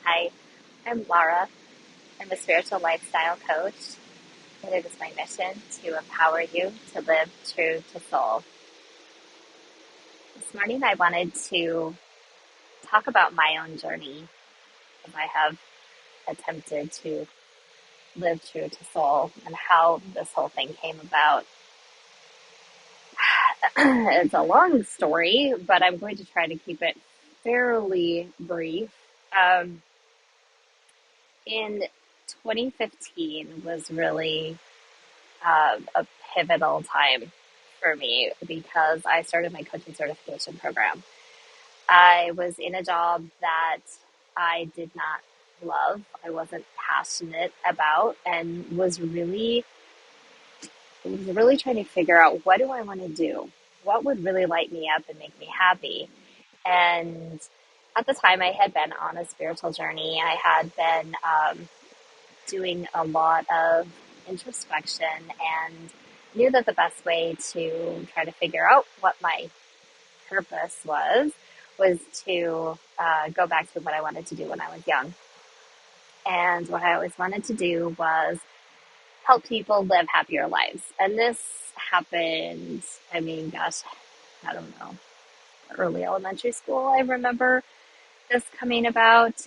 Hi, I'm Laura. I'm a spiritual lifestyle coach, and it is my mission to empower you to live true to soul. This morning, I wanted to talk about my own journey as I have attempted to live true to soul and how this whole thing came about. It's a long story, but I'm going to try to keep it fairly brief. Um, in 2015 was really a pivotal time for me because I started my coaching certification program. I was in a job that I did not love, I wasn't passionate about, and was really trying to figure out, what do I want to do? What would really light me up and make me happy? And at the time, I had been on a spiritual journey. I had been doing a lot of introspection and knew that the best way to try to figure out what my purpose was to go back to what I wanted to do when I was young. And what I always wanted to do was help people live happier lives. And this happened, I mean, gosh, I don't know, early elementary school. I remember this coming about.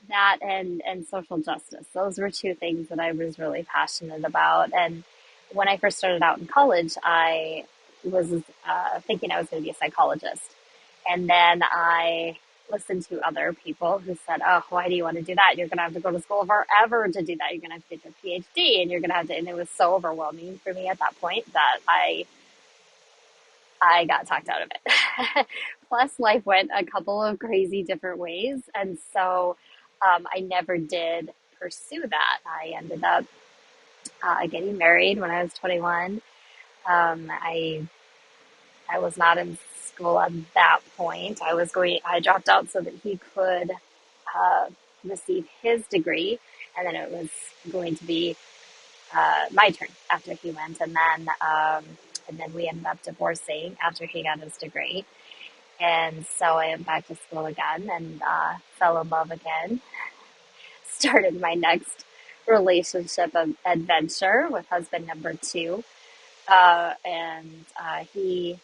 That and social justice. Those were two things that I was really passionate about. And when I first started out in college, I was thinking I was going to be a psychologist. And then I listened to other people who said, "Oh, why do you want to do that? You're going to have to go to school forever to do that. You're going to have to get your PhD, and you're going to have to." And it was so overwhelming for me at that point that I got talked out of it. Plus, life went a couple of crazy different ways. And so I never did pursue that. I ended up getting married when I was 21. I was not in school at that point. I dropped out so that he could uh, receive his degree. And then it was going to be my turn after he went. And then we ended up divorcing after he got his degree. And so I went back to school again and fell in love again. Started my next relationship adventure with husband number two. And he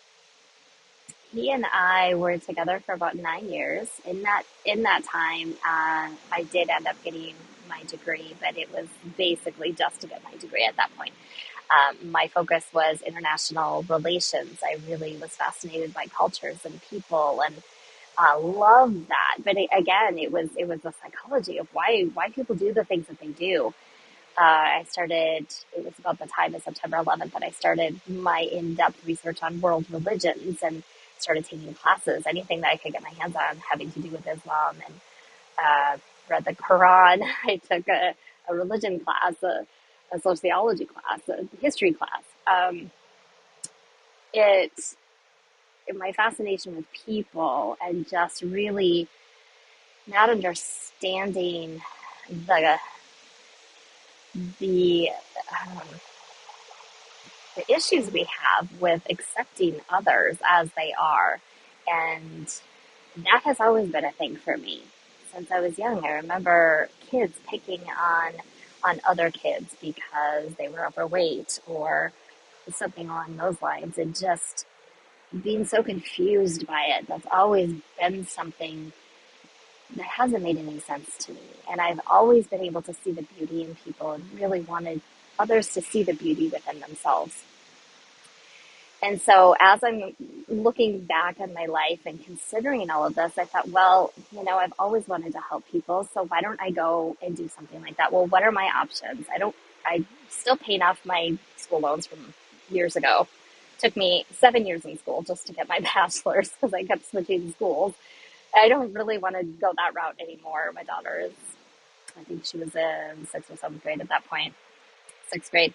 and I were together for about 9 years. In that time, I did end up getting my degree, but it was basically just to get my degree at that point. My focus was international relations. I really was fascinated by cultures and people, and loved that. But again, it was the psychology of why people do the things that they do. I started. It was about the time of September 11th that I started my in-depth research on world religions and started taking classes, anything that I could get my hands on having to do with Islam, and read the Quran. I took a religion class, a sociology class, a history class. It My fascination with people and just really not understanding the the um, the issues we have with accepting others as they are, and that has always been a thing for me since I was young. I remember kids picking on other kids because they were overweight or something along those lines, and just being so confused by it. That's always been something that hasn't made any sense to me. And I've always been able to see the beauty in people and really wanted others to see the beauty within themselves. And so as I'm looking back on my life and considering all of this, I thought, well, I've always wanted to help people. So why don't I go and do something like that? Well, what are my options? I still paying off my school loans from years ago. Took me 7 years in school just to get my bachelor's because I kept switching schools. I don't really want to go that route anymore. My daughter is, I think she was in sixth or seventh grade at that point, sixth grade.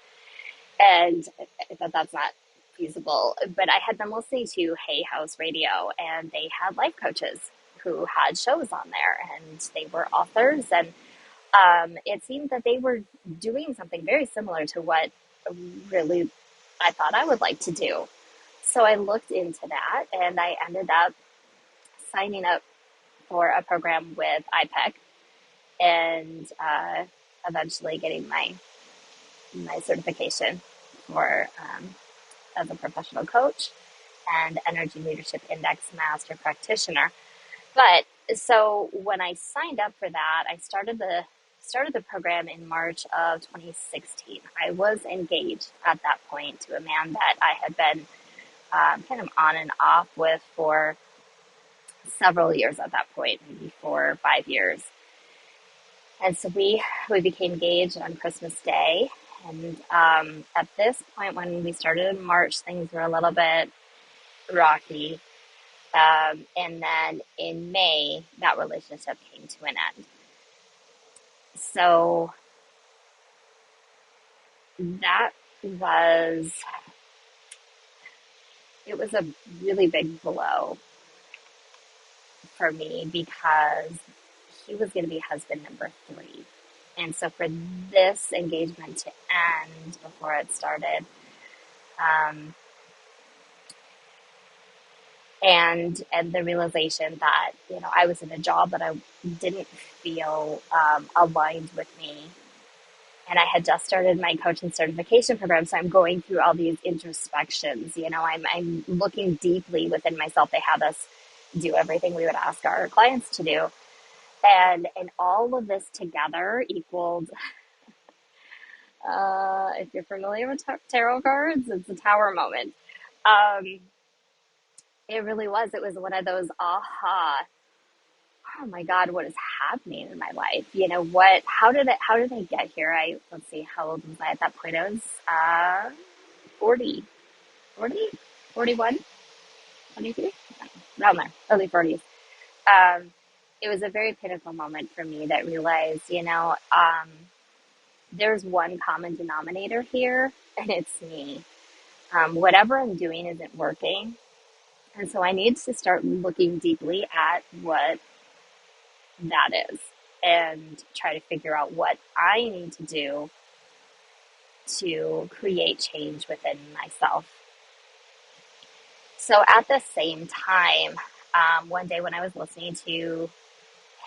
And I thought that's not feasible. But I had been listening to Hay House Radio, and they had life coaches who had shows on there, and they were authors. And it seemed that they were doing something very similar to what really I thought I would like to do. So I looked into that, and I ended up signing up for a program with IPEC and eventually getting my certification for as a professional coach and Energy Leadership Index Master Practitioner. But so when I signed up for that, I started the program in March of 2016. I was engaged at that point to a man that I had been kind of on and off with for several years at that point, maybe 4 or 5 years. And so we became engaged on Christmas Day. And at this point, when we started in March, things were a little bit rocky. And then in May, that relationship came to an end. So that was, it was a really big blow for me because he was going to be husband number 3. And so for this engagement to end before it started, um, and the realization that, I was in a job that I didn't feel aligned with me. And I had just started my coaching certification program, so I'm going through all these introspections. I'm looking deeply within myself. They had us do everything we would ask our clients to do, and all of this together equaled. If you're familiar with tarot cards, it's a tower moment. Um, it really was. It was one of those aha. Oh my God, what is happening in my life? How did I get here? Let's see, how old was I at that point? I was 40, 40, 41, 22, around there, early 40s. Um, it was a very pinnacle moment for me that realized, there's one common denominator here, and it's me. Whatever I'm doing isn't working. And so I need to start looking deeply at what that is and try to figure out what I need to do to create change within myself. So at the same time, one day when I was listening to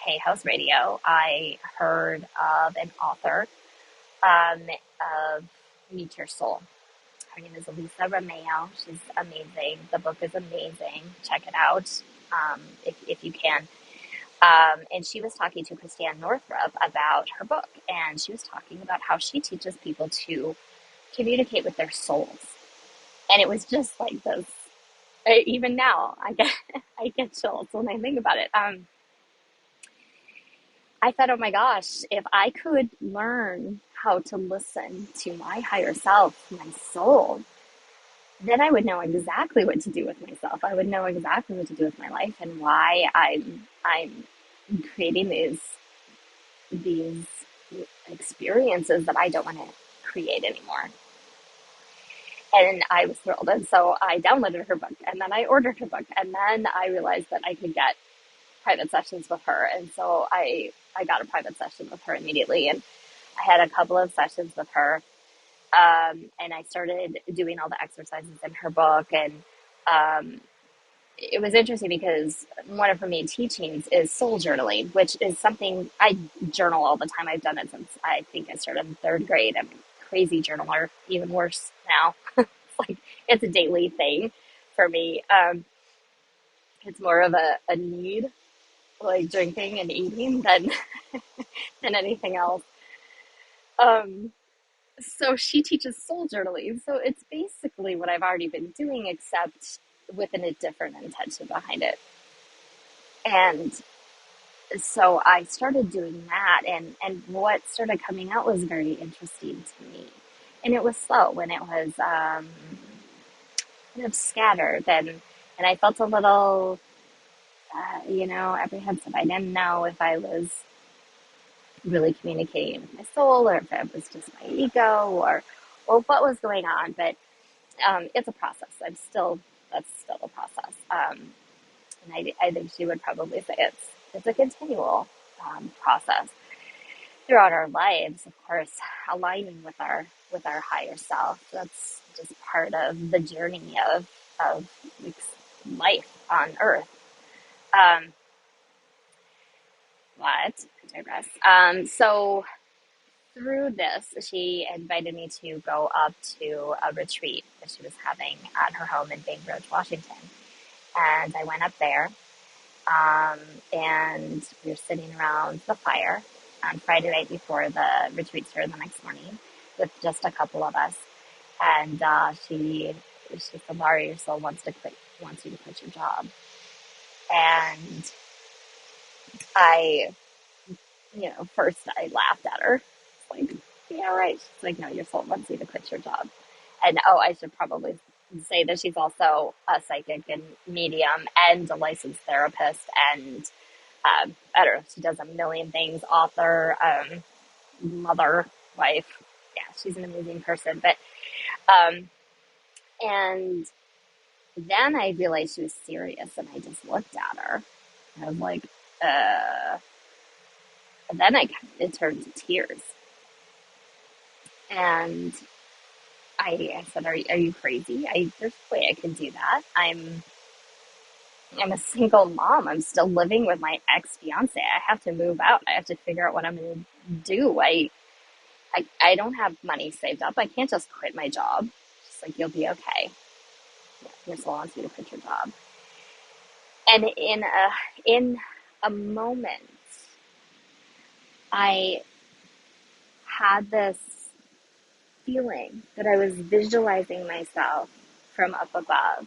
Hay House Radio, I heard of an author of Meet Your Soul. Her name is Elisa Romeo. She's amazing. The book is amazing. Check it out if you can. And she was talking to Christiane Northrup about her book, and she was talking about how she teaches people to communicate with their souls. And it was just like this. Even now, I get I get chills when I think about it. I thought, oh my gosh, if I could learn how to listen to my higher self, my soul, then I would know exactly what to do with myself. I would know exactly what to do with my life and why I'm creating these experiences that I don't want to create anymore. And I was thrilled. And so I downloaded her book, and then I ordered her book, and then I realized that I could get private sessions with her. And so I got a private session with her immediately. And I had a couple of sessions with her. And I started doing all the exercises in her book. And it was interesting because one of her main teachings is soul journaling, which is something I journal all the time. I've done it since I think I started in 3rd grade. I'm a crazy journaler, even worse now. It's a daily thing for me. It's more of a need, like drinking and eating, than anything else. Um, so she teaches soul journaling. So it's basically what I've already been doing, except with a different intention behind it. And so I started doing that, and what started coming out was very interesting to me. And it was slow, and it was kind of scattered, and I felt a little, apprehensive. I didn't know if I was really communicating with my soul, or if it was just my ego, or what was going on. But it's a process. That's still a process. And I think she would probably say it's a continual process throughout our lives. Of course, aligning with our higher self. That's just part of the journey of life on Earth. Um, But I digress. So through this, she invited me to go up to a retreat that she was having at her home in Bainbridge, Washington. And I went up there, um, and we were sitting around the fire on Friday night before the retreat started the next morning with just a couple of us. And she said, Laura, your soul wants you to quit your job. And I, first I laughed at her. It's like, yeah, right. She's like, no, your soul wants you to quit your job. And oh, I should probably say that she's also a psychic and medium and a licensed therapist. And I don't know, she does a million things, author, mother, wife. Yeah, she's an amazing person. But, um, and then I realized she was serious and I just looked at her. I was like, uh, and then it turned to tears. And I said, are you crazy? There's no way I can do that. I'm a single mom. I'm still living with my ex fiance. I have to move out. I have to figure out what I'm going to do. I don't have money saved up. I can't just quit my job. She's like, you'll be okay. Yeah, your soul wants you to quit your job. And in a moment, I had this feeling that I was visualizing myself from up above.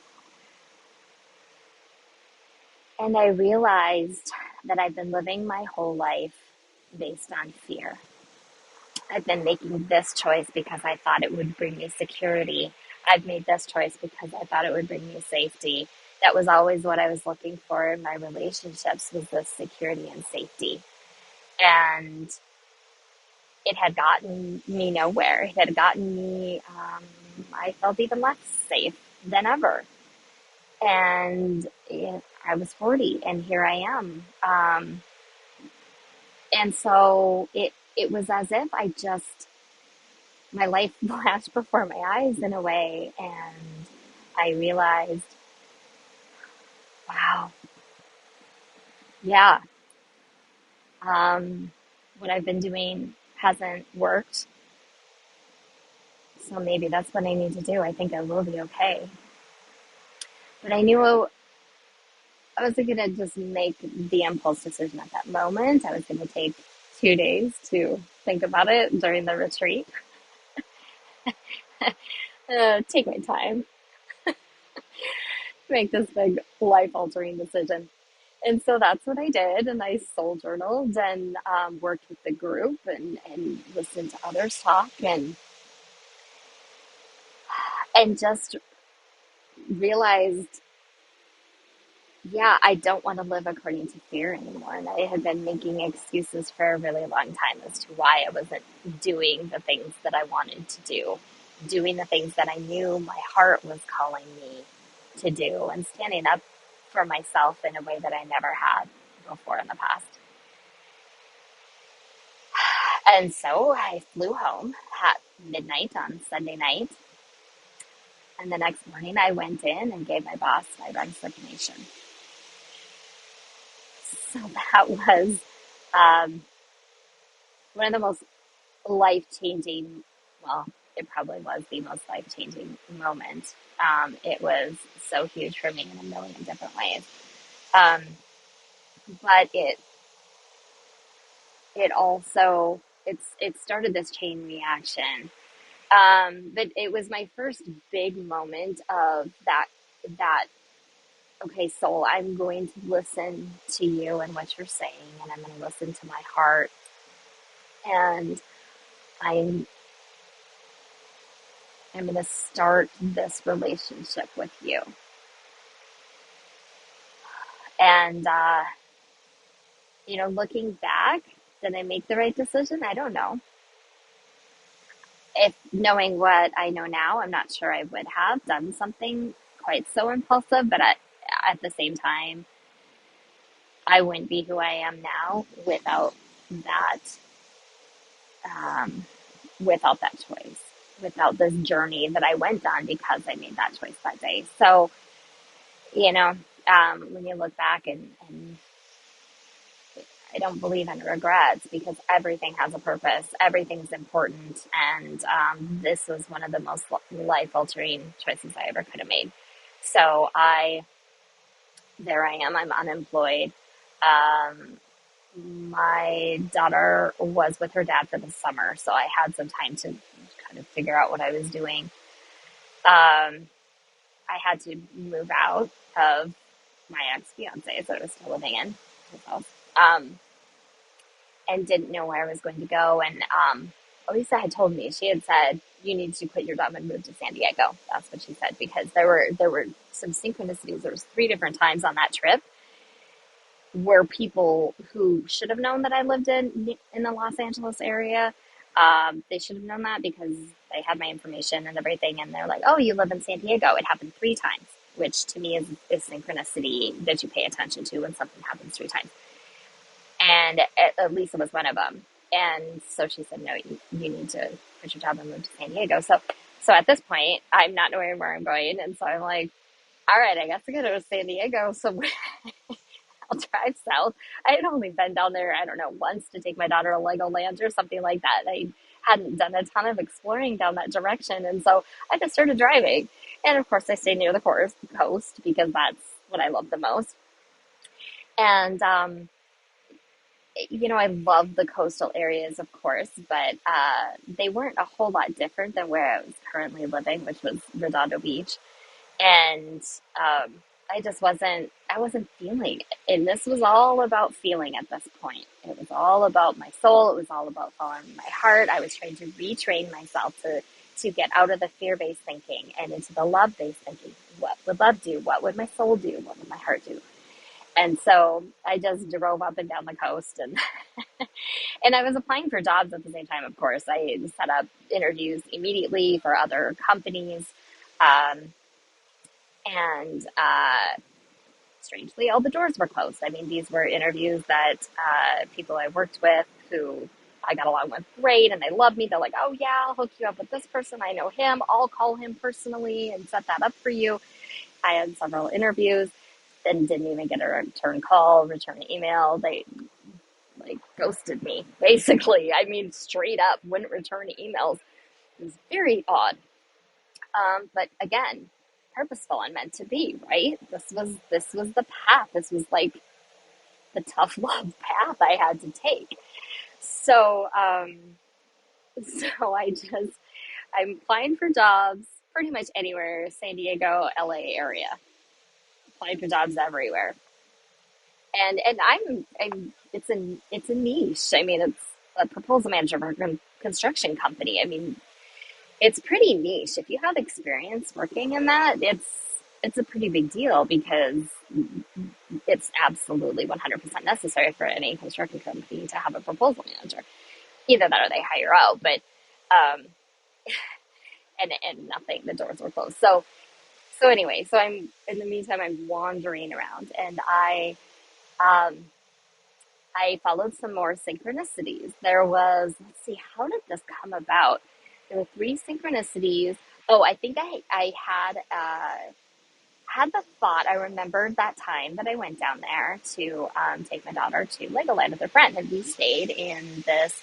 And I realized that I've been living my whole life based on fear. I've been making this choice because I thought it would bring me security. I've made this choice because I thought it would bring me safety. That was always what I was looking for in my relationships, was this security and safety. And it had gotten me nowhere. It had gotten me, I felt even less safe than ever. And I was 40 and here I am. And so it was as if my life flashed before my eyes in a way. And I realized, wow, yeah, what I've been doing hasn't worked. So maybe that's what I need to do. I think I will be okay. But I knew I wasn't going to just make the impulse decision at that moment. I was going to take 2 days to think about it during the retreat. Take my time, make this big life altering decision. And so that's what I did. And I soul journaled and worked with the group and listened to others talk and just realized, yeah, I don't want to live according to fear anymore. And I had been making excuses for a really long time as to why I wasn't doing the things that I wanted to do, doing the things that I knew my heart was calling me to do, and standing up for myself in a way that I never had before in the past. And so I flew home at midnight on Sunday night. And the next morning I went in and gave my boss my resignation. So that was um, one of the most life-changing, well, it probably was the most life-changing moment. It was so huge for me in a million different ways. Um, but it also, it started this chain reaction. But it was my first big moment of that, okay, soul, I'm going to listen to you and what you're saying, and I'm going to listen to my heart. And I'm I'm going to start this relationship with you. And, looking back, did I make the right decision? I don't know. If knowing what I know now, I'm not sure I would have done something quite so impulsive, but at the same time, I wouldn't be who I am now that, um, without that choice, without this journey that I went on because I made that choice that day. So, you know, when you look back and I don't believe in regrets because everything has a purpose, everything's important, and this was one of the most life altering choices I ever could have made. So there I am, I'm unemployed. Um, my daughter was with her dad for the summer, so I had some time to kind of figure out what I was doing. I had to move out of my ex fiance that I was still living in his house, um, and didn't know where I was going to go. And Elisa had told me, she had said, "You need to quit your job and move to San Diego." That's what she said, because there were some synchronicities. There was three different times on that trip were people who should have known that I lived in the Los Angeles area. They should have known that because they had my information and everything, and they're like, "Oh, you live in San Diego." It happened three times, which to me is synchronicity that you pay attention to when something happens three times. And Lisa was one of them. And so she said, "No, you need to quit your job and move to San Diego." So at this point, I'm not knowing where I'm going, and so I'm like, "All right, I guess I gotta go to San Diego." So I'll drive south. I had only been down there, I don't know, once to take my daughter to Legoland or something like that. I hadn't done a ton of exploring down that direction. And so I just started driving. And of course, I stayed near the coast because that's what I love the most. And, I love the coastal areas, of course, but they weren't a whole lot different than where I was currently living, which was Redondo Beach. And I wasn't feeling it. And this was all about feeling at this point. It was all about my soul. It was all about following my heart. I was trying to retrain myself to get out of the fear-based thinking and into the love-based thinking. What would love do? What would my soul do? What would my heart do? And so I just drove up and down the coast, and and I was applying for jobs at the same time. Of course, I set up interviews immediately for other companies. Um, and strangely, all the doors were closed. I mean, these were interviews that people I worked with who I got along with great, and they loved me. They're like, "Oh yeah, I'll hook you up with this person. I know him. I'll call him personally and set that up for you." I had several interviews, and didn't even get a return call, return email. They like ghosted me, basically. I mean, straight up, wouldn't return emails. It was very odd. But again, purposeful and meant to be, right? This was the path. This was like the tough love path I had to take. So so I'm applying for jobs pretty much anywhere, San Diego, LA area. Applying for jobs everywhere. And I'm it's a niche. I mean, it's a proposal manager for a construction company. I mean, it's pretty niche. If you have experience working in that, it's a pretty big deal because it's absolutely 100% necessary for any construction company to have a proposal manager. Either that or they hire out, but um, and nothing. The doors were closed. So anyway, so I'm in the meantime I'm wandering around, and um, I followed some more synchronicities. There was, let's see, how did this come about? There were three synchronicities. Oh, I think I had the thought. I remembered that time that I went down there to take my daughter to Legoland with her friend, and we stayed in this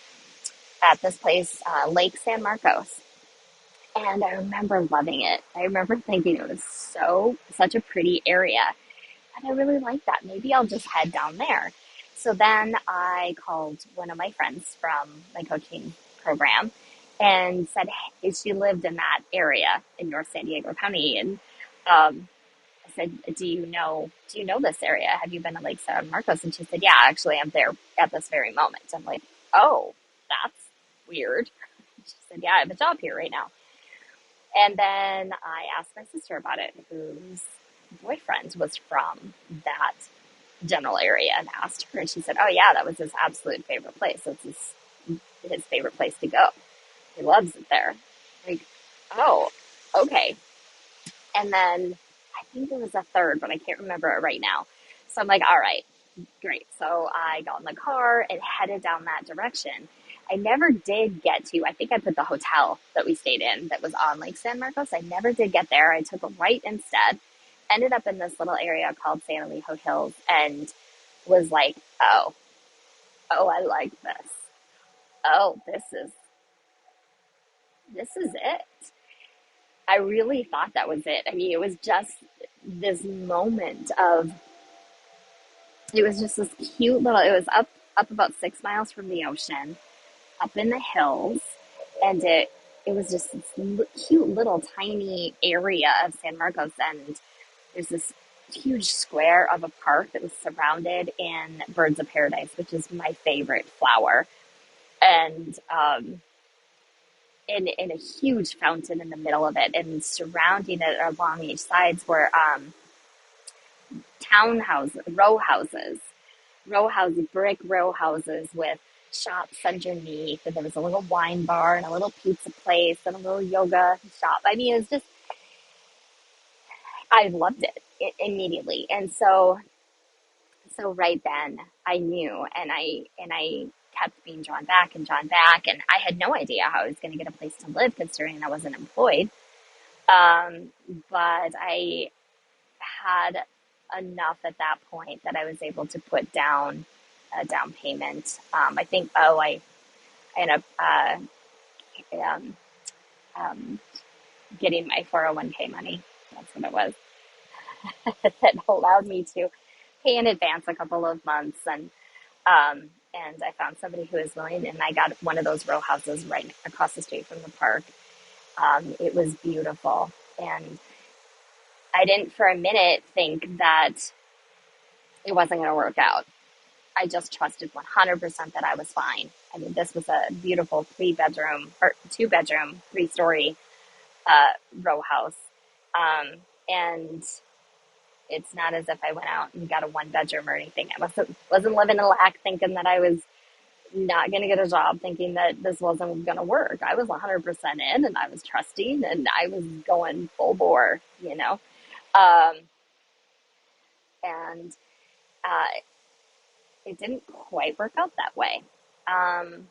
at this place, Lake San Marcos. And I remember loving it. I remember thinking it was such a pretty area, and I really like that. Maybe I'll just head down there. So then I called one of my friends from my coaching program and said, "Hey," she lived in that area in North San Diego County, and I said, "Do you know this area? Have you been to Lake San Marcos?" And she said, "Yeah, actually, I'm there at this very moment." I'm like, "Oh, that's weird." She said, "Yeah, I have a job here right now." And then I asked my sister about it, whose boyfriend was from that general area, and asked her, and she said, "Oh yeah, that was his absolute favorite place. It's his favorite place to go. He loves it there." Like, oh, okay. And then I think there was a third, but I can't remember it right now. So I'm like, all right, great. So I got in the car and headed down that direction. I never did get to, I think I put the hotel that we stayed in that was on Lake San Marcos. I never did get there. I took a right instead, ended up in this little area called San Elijo Hills, and was like, oh, Oh, I like this. Oh, this is it. I really thought that was it. I mean, it was just this moment of, it was just this cute little, it was up about 6 miles from the ocean, up in the hills, and it was just this cute little tiny area of San Marcos, and there's this huge square of a park that was surrounded in birds of paradise, which is my favorite flower, and in a huge fountain in the middle of it, and surrounding it along each sides were townhouses, row houses, brick row houses with shops underneath, and there was a little wine bar and a little pizza place and a little yoga shop. I mean, it was just, I loved it immediately, and so right then I knew, and I kept being drawn back, and I had no idea how I was going to get a place to live considering I wasn't employed. Um, but I had enough at that point that I was able to put down a down payment. I think, I ended up um, um, getting my 401k money. That's what it was. That allowed me to pay in advance a couple of months, and I found somebody who was willing, and I got one of those row houses right across the street from the park. It was beautiful, and I didn't for a minute think that it wasn't going to work out. I just trusted 100% that I was fine. I mean, this was a beautiful 3 bedroom or 2 bedroom, 3 story row house. And it's not as if I went out and got a 1 bedroom or anything. I wasn't living in lack thinking that I was not going to get a job, thinking that this wasn't going to work. I was 100% in, and I was trusting, and I was going full bore, you know? Um, and uh, it didn't quite work out that way. Um,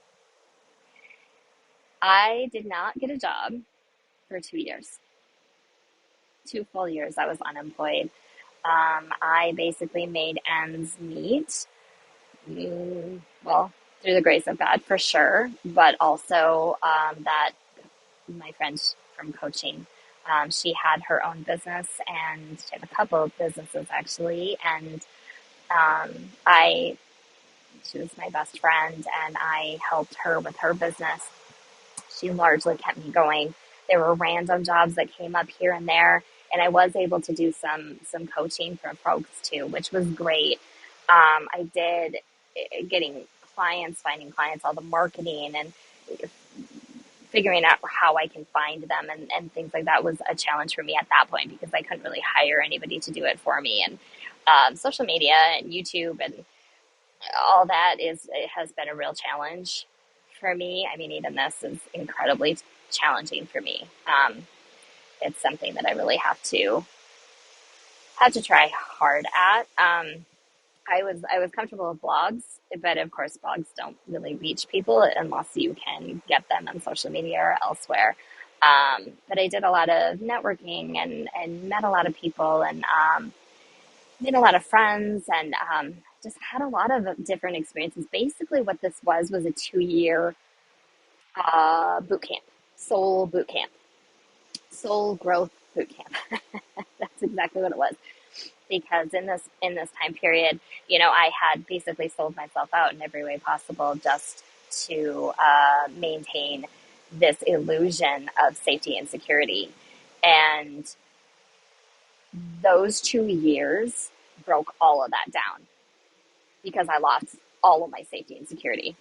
I did not get a job for 2 years, 2 full years I was unemployed. I basically made ends meet, well, through the grace of God for sure, but also that my friend from coaching, she had her own business, and she had a couple of businesses actually, and I she was my best friend, and I helped her with her business. She largely kept me going. There were random jobs that came up here and there, and I was able to do some coaching for folks too, which was great. I did getting clients, finding clients, all the marketing, and figuring out how I can find them, and things like that was a challenge for me at that point because I couldn't really hire anybody to do it for me. And social media and YouTube and all that it has been a real challenge for me. I mean, even this is incredibly challenging for me. It's something that I really have to try hard at. I was comfortable with blogs, but of course, blogs don't really reach people unless you can get them on social media or elsewhere. But I did a lot of networking, and met a lot of people, and made a lot of friends, and just had a lot of different experiences. Basically, what this was a 2 year boot camp, soul boot camp, soul growth boot camp. That's exactly what it was. Because in this time period, I had basically sold myself out in every way possible just to maintain this illusion of safety and security. And those 2 years broke all of that down because I lost all of my safety and security.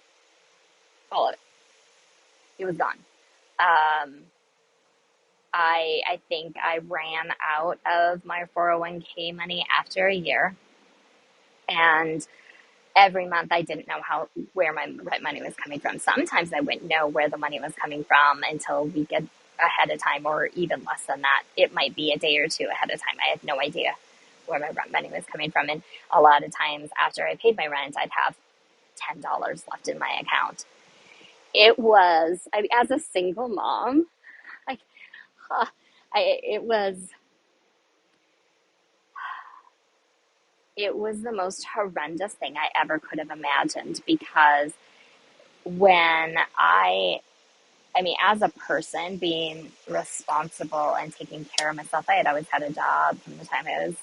All of it. It was gone. Um, I think I ran out of my 401k money after a year. And every month I didn't know where my money was coming from. Sometimes I wouldn't know where the money was coming from until a week ahead of time, or even less than that. It might be a day or two ahead of time. I had no idea where my rent money was coming from. And a lot of times after I paid my rent, I'd have $10 left in my account. It was, as a single mom, like, it was it was the most horrendous thing I ever could have imagined because when I mean, as a person, being responsible and taking care of myself, I had always had a job from the time I was,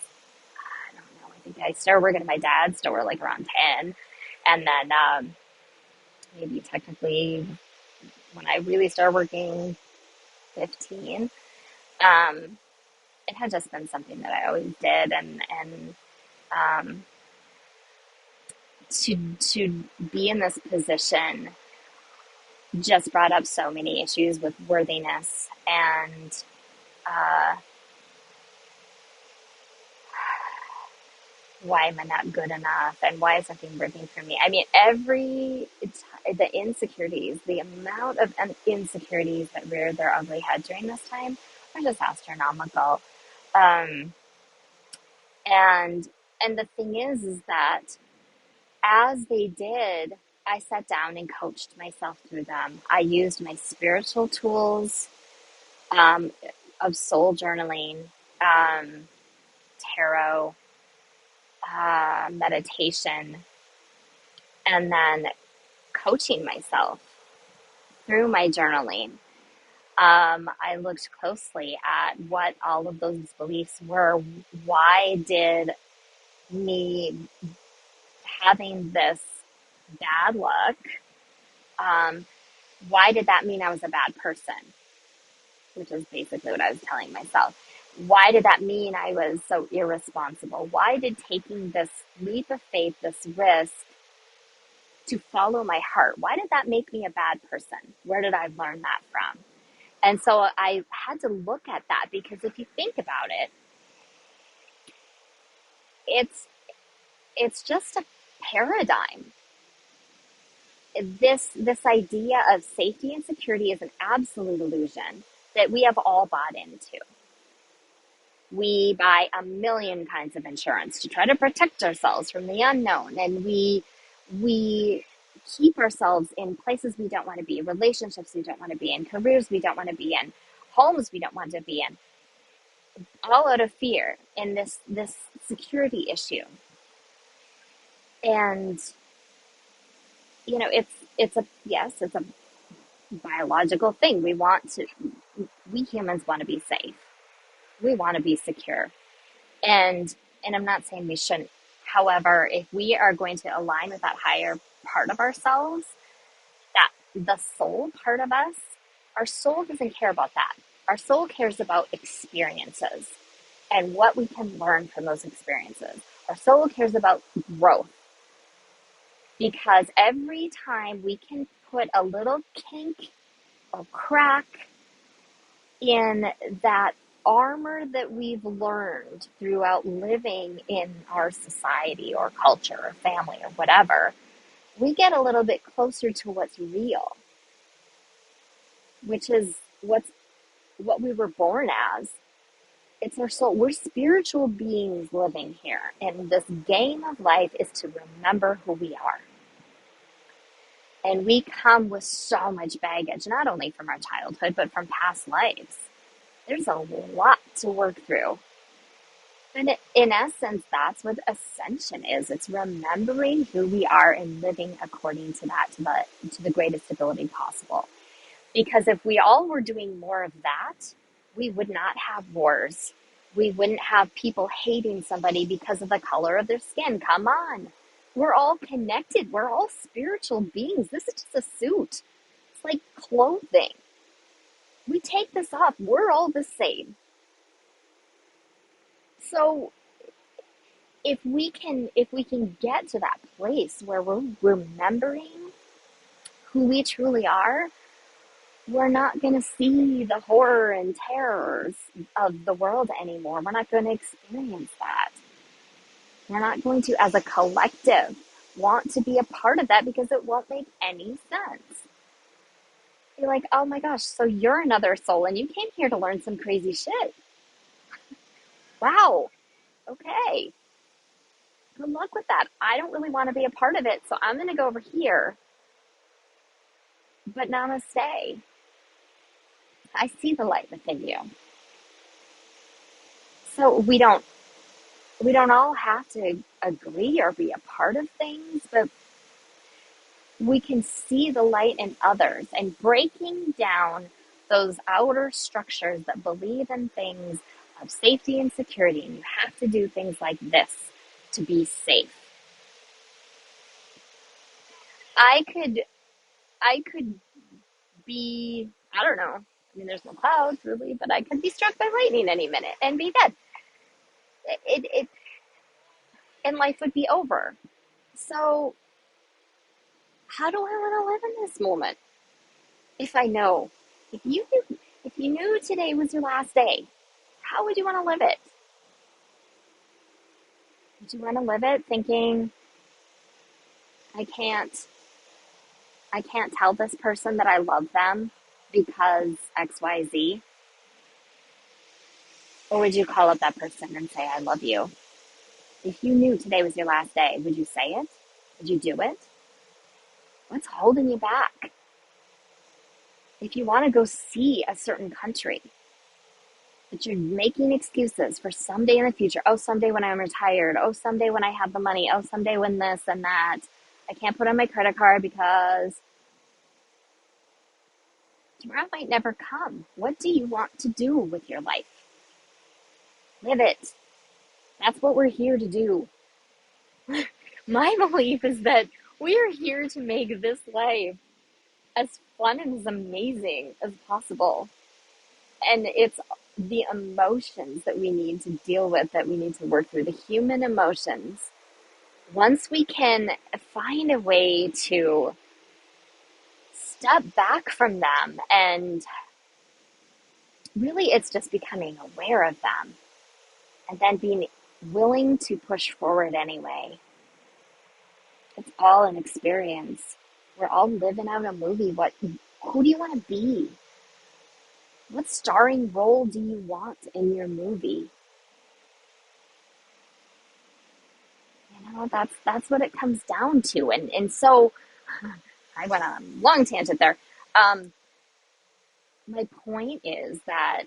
I don't know, I think I started working at my dad's store like around 10. And then maybe technically when I really started working, 15. Um, it had just been something that I always did. And um, to be in this position just brought up so many issues with worthiness and uh, why am I not good enough and why is nothing working for me? I mean, the insecurities, the amount of insecurities that reared their ugly head during this time are just astronomical. Um, and and the thing is that as they did, I sat down and coached myself through them. I used my spiritual tools um, of soul journaling, um, tarot, meditation, and then coaching myself through my journaling. I looked closely at what all of those beliefs were. Why did me having this bad luck, um, why did that mean I was a bad person? Which is basically what I was telling myself. Why did that mean I was so irresponsible? Why did taking this leap of faith, this risk to follow my heart, why did that make me a bad person? Where did I learn that from? And so I had to look at that because if you think about it, it's it's just a paradigm. This idea of safety and security is an absolute illusion that we have all bought into. We buy a million kinds of insurance to try to protect ourselves from the unknown, and we keep ourselves in places we don't want to be, relationships we don't want to be in, careers we don't want to be in, homes we don't want to be in, all out of fear and this security issue. And it's a yes, it's a biological thing. We humans want to be safe. We want to be secure. And I'm not saying we shouldn't. However, if we are going to align with that higher part of ourselves, that the soul part of us, our soul doesn't care about that. Our soul cares about experiences and what we can learn from those experiences. Our soul cares about growth because every time we can put a little kink or crack in that armor that we've learned throughout living in our society or culture or family or whatever, we get a little bit closer to what's real, which is what we were born as. It's our soul. We're spiritual beings living here. And this game of life is to remember who we are. And we come with so much baggage, not only from our childhood, but from past lives. There's a lot to work through. And in essence, that's what ascension is. It's remembering who we are and living according to that, to the greatest ability possible. Because if we all were doing more of that, we would not have wars. We wouldn't have people hating somebody because of the color of their skin. Come on. We're all connected. We're all spiritual beings. This is just a suit. It's like clothing. We take this off. We're all the same. So if we can get to that place where we're remembering who we truly are, we're not going to see the horror and terrors of the world anymore. We're not going to experience that. We're not going to, as a collective, want to be a part of that because it won't make any sense. You're like, oh my gosh, so you're another soul and you came here to learn some crazy shit. Wow. Okay. Good luck with that. I don't really want to be a part of it, so I'm going to go over here. But namaste. I see the light within you. So we don't We don't all have to agree or be a part of things, but we can see the light in others, and breaking down those outer structures that believe in things of safety and security. And you have to do things like this to be safe. I could, I could be, I don't know. I mean, there's no clouds really, but I could be struck by lightning any minute and be dead. It and life would be over. So, how do I want to live in this moment? If I know, if you knew today was your last day, how would you want to live it? Would you want to live it thinking, I can't, I can't tell this person that I love them because X, Y, Z? Or would you call up that person and say, I love you? If you knew today was your last day, would you say it? Would you do it? What's holding you back? If you want to go see a certain country, but you're making excuses for someday in the future. Oh, someday when I'm retired. Oh, someday when I have the money. Oh, someday when this and that. I can't put on my credit card because tomorrow might never come. What do you want to do with your life? Live it. That's what we're here to do. My belief is that we are here to make this life as fun and as amazing as possible. And it's the emotions that we need to deal with, that we need to work through, the human emotions. Once we can find a way to step back from them, and really it's just becoming aware of them and then being willing to push forward anyway. It's all an experience. We're all living out a movie. Who do you want to be? What starring role do you want in your movie? You know, that's what it comes down to. And so I went on a long tangent there. My point is that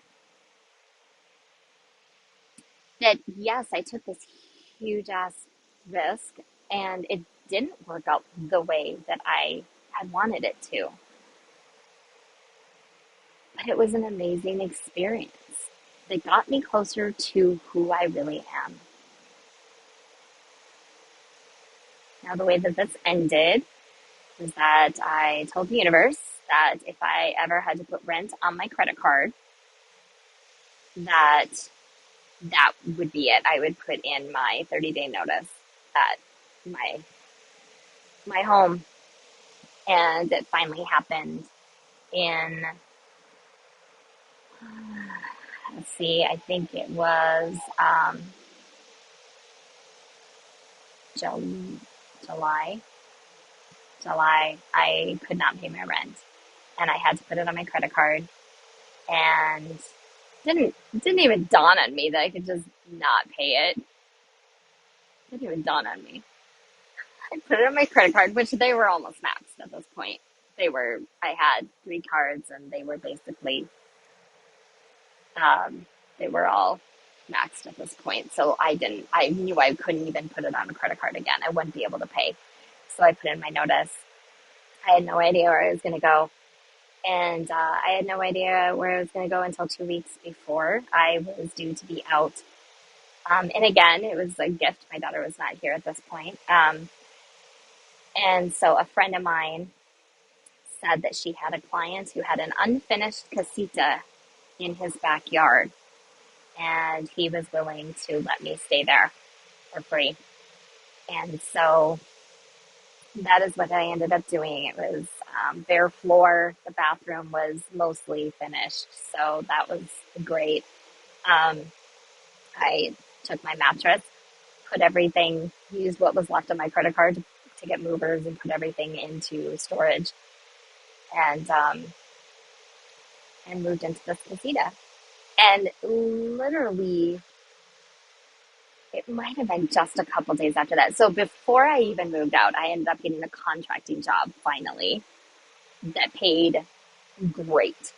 yes, I took this huge ass risk and it didn't work out the way that I had wanted it to. But it was an amazing experience that got me closer to who I really am. Now, the way that this ended was that I told the universe that if I ever had to put rent on my credit card, that that would be it. I would put in my 30-day notice at my home. And it finally happened in, let's see, I think it was July. July. I could not pay my rent, and I had to put it on my credit card. And didn't even dawn on me that I could just not pay it. Didn't even dawn on me. I put it on my credit card, which they were almost maxed at this point. I had 3 cards, and they were basically, they were all maxed at this point. So I knew I couldn't even put it on a credit card again. I wouldn't be able to pay. So I put in my notice. I had no idea where I was going to go. And I had no idea where I was going to go until 2 weeks before I was due to be out. And again, it was a gift. My daughter was not here at this point. And so a friend of mine said that she had a client who had an unfinished casita in his backyard, and he was willing to let me stay there for free. And so that is what I ended up doing. It was bare floor. The bathroom was mostly finished, so that was great. I took my mattress, put everything, used what was left of my credit card to get movers and put everything into storage, and moved into this casita. And literally, it might have been just a couple days after that. So before I even moved out, I ended up getting a contracting job finally that paid great.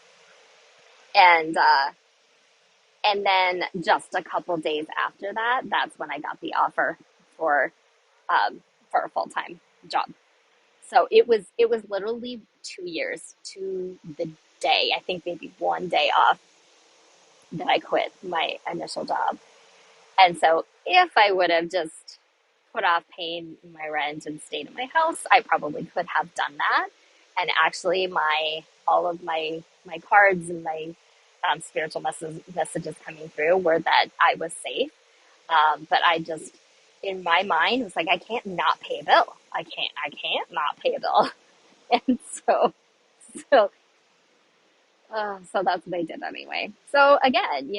And And then just a couple days after that, that's when I got the offer for for a full time job. So it was literally 2 years to the day. I think maybe one day off that I quit my initial job. And so if I would have just put off paying my rent and stayed in my house, I probably could have done that. And actually, my all of my cards and my spiritual messages coming through were that I was safe. But I just, in my mind, was like, I can't not pay a bill. I can't not pay a bill. And so, so that's what I did anyway. So again,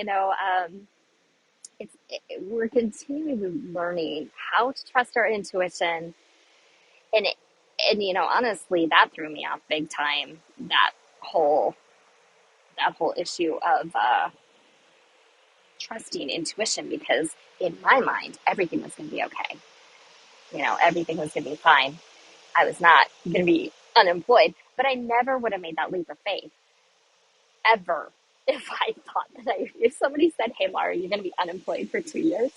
we're continually learning how to trust our intuition, and honestly, that threw me off big time. Whole that whole issue of trusting intuition, because in my mind, everything was going to be okay. Everything was going to be fine. I was not going to be unemployed, but I never would have made that leap of faith ever if I thought if somebody said, "Hey, Laura, you're going to be unemployed for 2 years."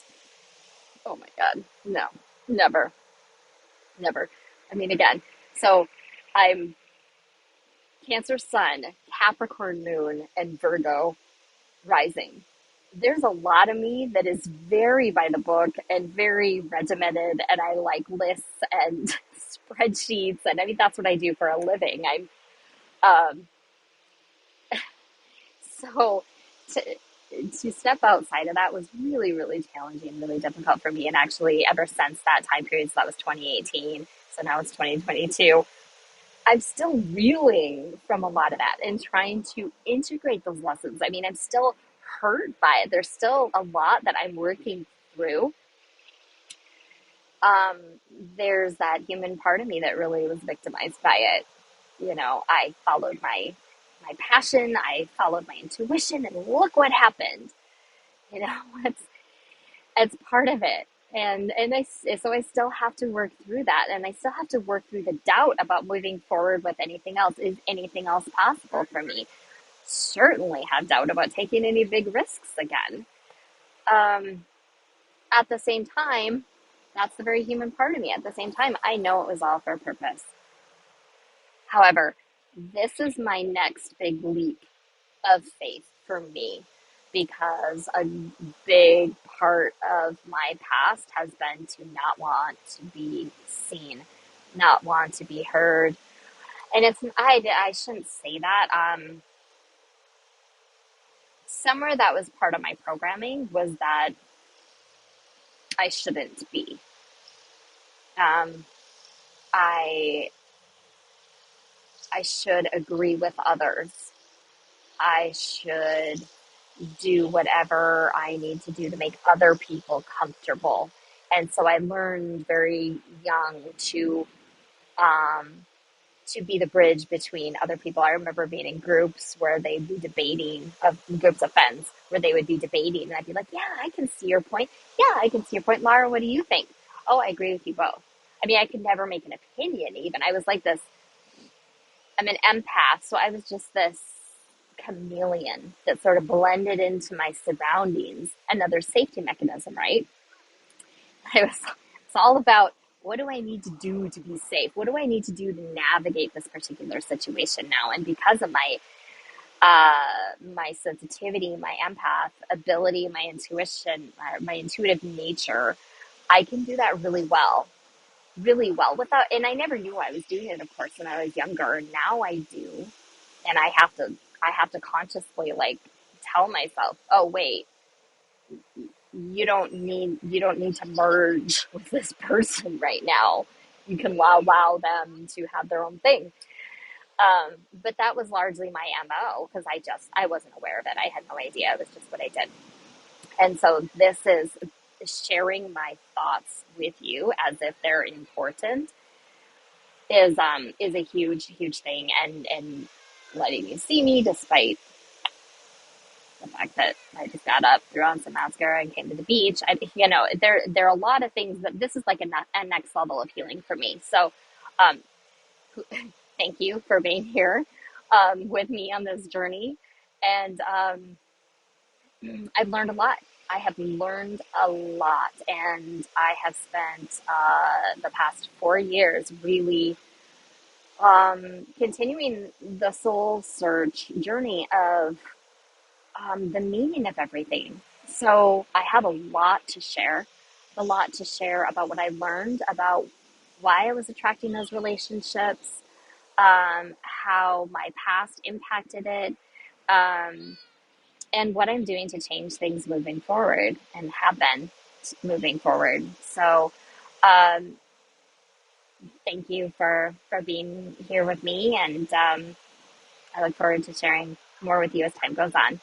Oh my God, no, never, never. I mean, again, so I'm Cancer Sun, Capricorn Moon, and Virgo Rising. There's a lot of me that is very by the book and very regimented, and I like lists and spreadsheets, and I mean that's what I do for a living. Um, so to to step outside of that was really, really challenging, really difficult for me. And actually, ever since that time period, so that was 2018, so now it's 2022. I'm still reeling from a lot of that and trying to integrate those lessons. I mean, I'm still hurt by it. There's still a lot that I'm working through. Um, there's that human part of me that really was victimized by it. I followed my passion, I followed my intuition, and look what happened. You know, it's part of it. So I still have to work through that, and I still have to work through the doubt about moving forward with anything else. Is anything else possible for me? Certainly have doubt about taking any big risks again. Um, at the same time, that's the very human part of me. At the same time, I know it was all for a purpose. However, this is my next big leap of faith for me, because a big part of my past has been to not want to be seen, not want to be heard. And I shouldn't say that. Somewhere that was part of my programming was that I shouldn't be. Um, I I should agree with others. I should do whatever I need to do to make other people comfortable. And so I learned very young um, to be the bridge between other people. I remember being in groups where they'd be debating, of groups of friends, where they would be debating, and I'd be like, "Yeah, I can see your point. Yeah, I can see your point, Laura. What do you think?" "Oh, I agree with you both." I mean, I could never make an opinion. Even I was like this. I'm an empath, so I was just this chameleon that sort of blended into my surroundings. Another safety mechanism, right? It's all about, what do I need to do to be safe? What do I need to do to navigate this particular situation now? And because of my sensitivity, my empath ability, my intuition, my intuitive nature, I can do that really well without. And I never knew I was doing it, of course, when I was younger. Now I do, and I have to consciously like tell myself, oh wait, you don't need to merge with this person right now. You can allow them to have their own thing. But that was largely my MO, because I wasn't aware of it. I had no idea. It was just what I did. And so this is sharing my thoughts with you as if they're important is a huge thing, and letting you see me despite the fact that I just got up, threw on some mascara, and came to the beach. There are a lot of things that this is like a next level of healing for me. So, um, thank you for being here with me on this journey, and I've learned a lot. I have learned a lot, and I have spent the past 4 years really continuing the soul search journey of the meaning of everything. So I have a lot to share about what I learned, about why I was attracting those relationships, how my past impacted it, um, and what I'm doing to change things moving forward and have been moving forward. So, um, thank you for being here with me, and I look forward to sharing more with you as time goes on.